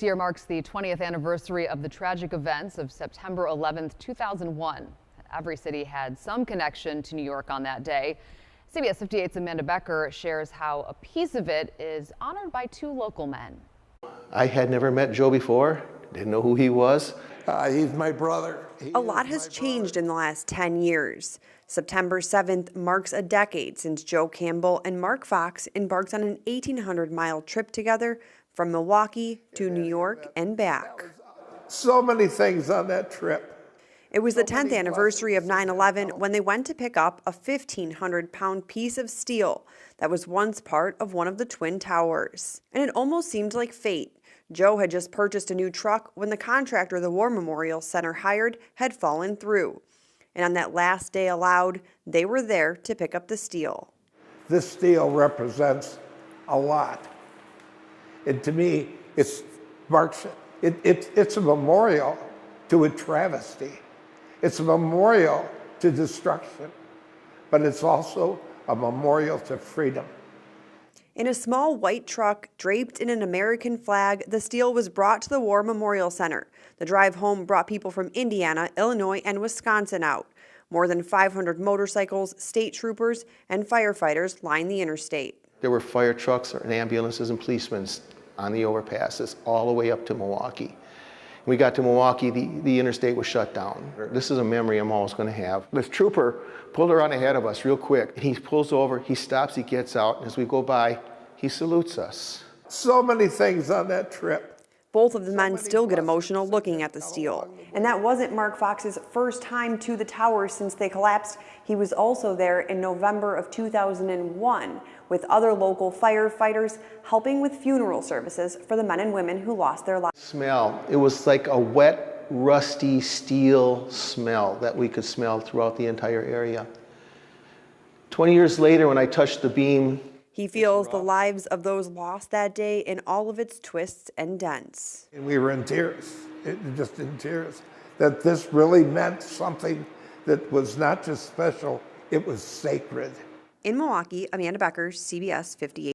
This year marks the 20th anniversary of the tragic events of September 11th, 2001. Every city had some connection to New York on that day. CBS 58's Amanda Becker shares how a piece of it is honored by two local men. I had never met Joe before, didn't know who he was. He's my brother. A lot has changed in the last 10 years. September 7th marks a decade since Joe Campbell and Mark Fox embarked on an 1,800-mile trip together from Milwaukee to New York and back. So many things on that trip. It was the 10th anniversary of 9/11 when they went to pick up a 1,500-pound piece of steel that was once part of one of the Twin Towers. And it almost seemed like fate. Joe had just purchased a new truck when the contractor the War Memorial Center hired had fallen through. And on that last day allowed, they were there to pick up the steel. This steel represents a lot. And to me, it's a memorial to a travesty. It's a memorial to destruction, but it's also a memorial to freedom. In a small white truck draped in an American flag, the steel was brought to the War Memorial Center. The drive home brought people from Indiana, Illinois, and Wisconsin out. More than 500 motorcycles, state troopers, and firefighters lined the interstate. There were fire trucks and ambulances and policemen on the overpasses all the way up to Milwaukee. When we got to Milwaukee, the interstate was shut down. This is a memory I'm always going to have. This trooper pulled around ahead of us real quick. He pulls over, he stops, he gets out, and as we go by, he salutes us. So many things on that trip. Both of the men still get emotional looking at the steel. And that wasn't Mark Fox's first time to the towers since they collapsed. He was also there in November of 2001 with other local firefighters helping with funeral services for the men and women who lost their lives. Smell. It was like a wet, rusty steel smell that we could smell throughout the entire area. 20 years later, when I touched the beam, he feels the lives of those lost that day in all of its twists and dents. And we were in tears, just in tears, that this really meant something that was not just special, it was sacred. In Milwaukee, Amanda Becker, CBS 58.